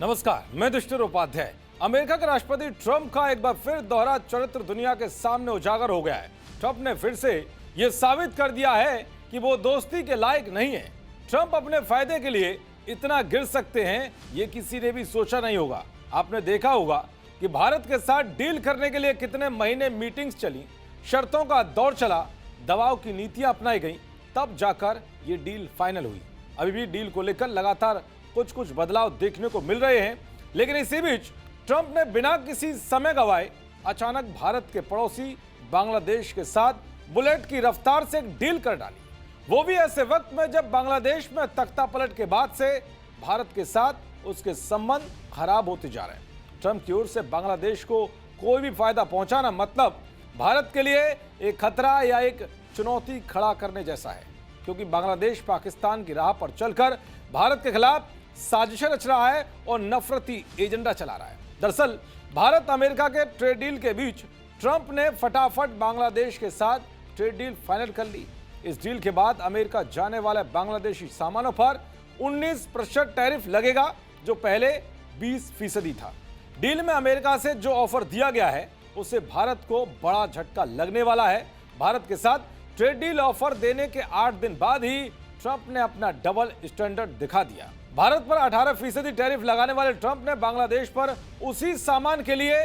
नमस्कार, मैं दुष्टर उपाध्याय। अमेरिका के राष्ट्रपति ट्रंप का एक बार फिर दोहरा चरित्र दुनिया के सामने उजागर हो गया है। ट्रंप ने फिर से यह साबित कर दिया है कि वो दोस्ती के लायक नहीं है। ट्रंप अपने फायदे के लिए इतना गिर सकते हैं, ये किसी ने भी सोचा नहीं होगा। आपने देखा होगा कि भारत के साथ डील करने के लिए कितने महीने मीटिंग्स चली, शर्तों का दौर चला, दबाव की नीतियां अपनाई गई, तब जाकर ये डील फाइनल हुई। अभी भी डील को लेकर लगातार कुछ बदलाव देखने को मिल रहे हैं, लेकिन इसी बीच ट्रंप ने बिना किसी समय गंवाए अचानक भारत के पड़ोसी बांग्लादेश के साथ बुलेट की रफ्तार से एक डील कर डाली। वो भी ऐसे वक्त में जब बांग्लादेश में तख्ता पलट के बाद से भारत के साथ उसके संबंध खराब होते जा रहे हैं। ट्रंप की ओर से बांग्लादेश को कोई भी फायदा पहुंचाना मतलब भारत के लिए एक खतरा या एक चुनौती खड़ा करने जैसा है, क्योंकि बांग्लादेश पाकिस्तान की राह पर चलकर भारत के खिलाफ साजिशें रच रहा है और नफरती एजेंडा चला रहा है। दरअसल भारत अमेरिका के ट्रेड डील के बीच ट्रंप ने फटाफट बांग्लादेश के साथ ट्रेड डील फाइनल कर ली। इस डील के बाद अमेरिका जाने वाले बांग्लादेशी सामानों पर 19% टैरिफ लगेगा, जो पहले 20% था। डील में अमेरिका से जो ऑफर दिया गया है उससे भारत को बड़ा झटका लगने वाला है। भारत के साथ ट्रेड डील ऑफर देने के 8 दिन बाद ही ट्रंप ने अपना डबल स्टैंडर्ड दिखा दिया। भारत पर 18% टैरिफ लगाने वाले ट्रंप ने बांग्लादेश पर उसी सामान के लिए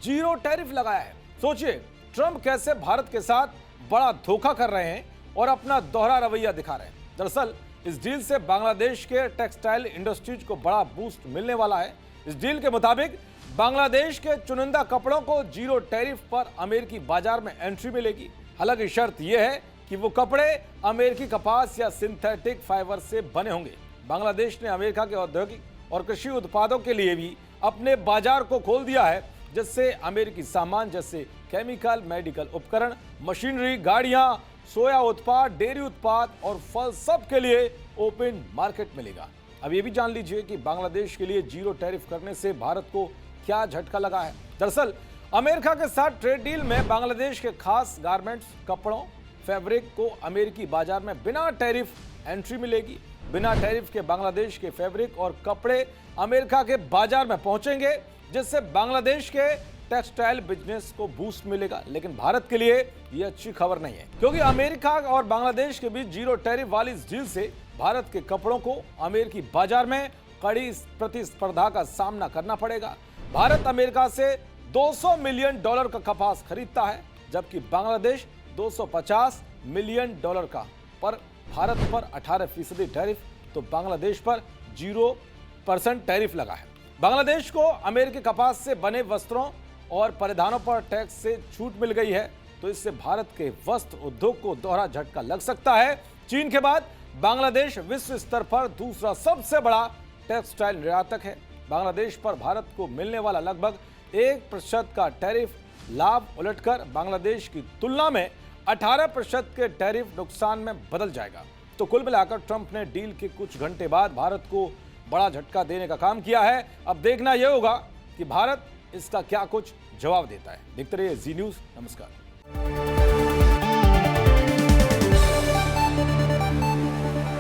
0 टैरिफ लगाया है। सोचिए ट्रंप कैसे भारत के साथ बड़ा धोखा कर रहे हैं और अपना दोहरा रवैया दिखा रहे हैं। दरअसल इस डील से बांग्लादेश के टेक्सटाइल इंडस्ट्रीज को बड़ा बूस्ट मिलने वाला है। इस डील के मुताबिक बांग्लादेश के चुनिंदा कपड़ों को 0 टैरिफ पर अमेरिकी बाजार में एंट्री मिलेगी। हालांकि शर्त यह है कि वो कपड़े अमेरिकी कपास या सिंथेटिक फाइबर से बने होंगे। बांग्लादेश ने अमेरिका के औद्योगिक और कृषि उत्पादों के लिए भी अपने बाजार को खोल दिया है, जिससे अमेरिकी सामान जैसे केमिकल, मेडिकल उपकरण, मशीनरी, गाड़ियां, सोया उत्पाद, डेयरी उत्पाद और फल सब के लिए ओपन मार्केट मिलेगा। अब ये भी जान लीजिए कि बांग्लादेश के लिए 0 टैरिफ करने से भारत को क्या झटका लगा है। दरअसल अमेरिका के साथ ट्रेड डील में बांग्लादेश के खास गारमेंट्स, कपड़ों, फैब्रिक को अमेरिकी बाजार में बिना टैरिफ एंट्री मिलेगी। बिना टैरिफ के बांग्लादेश के फैब्रिक और कपड़े अमेरिका के बाजार में पहुंचेंगे, जिससे बांग्लादेश के टेक्सटाइल बिजनेस को बूस्ट मिलेगा। लेकिन भारत के लिए यह अच्छी खबर नहीं है, क्योंकि अमेरिका और बांग्लादेश के बीच 0 टैरिफ वाली इस डील से भारत के कपड़ों को अमेरिकी बाजार में कड़ी प्रतिस्पर्धा का सामना करना पड़ेगा। भारत अमेरिका से $200 मिलियन का कपास खरीदता है, जबकि बांग्लादेश $250 मिलियन का। पर भारत पर 18% टैरिफ तो बांग्लादेश पर 0% टैरिफ लगा है। बांग्लादेश को अमेरिकी कपास से बने वस्त्रों और परिधानों पर टैक्स से छूट मिल गई है, तो इससे भारत के वस्त्र उद्योग को दोहरा झटका लग सकता है। चीन के बाद बांग्लादेश विश्व स्तर पर दूसरा सबसे बड़ा टेक्सटाइल निर्यातक है। बांग्लादेश पर भारत को मिलने वाला लगभग 1% का टैरिफ लाभ उलटकर बांग्लादेश की तुलना में 18% के टैरिफ नुकसान में बदल जाएगा। तो कुल मिलाकर ट्रंप ने डील के कुछ घंटे बाद भारत को बड़ा झटका देने का काम किया है। अब देखना यह होगा कि भारत इसका क्या कुछ जवाब देता है। देखते रहिए जी न्यूज़। नमस्कार।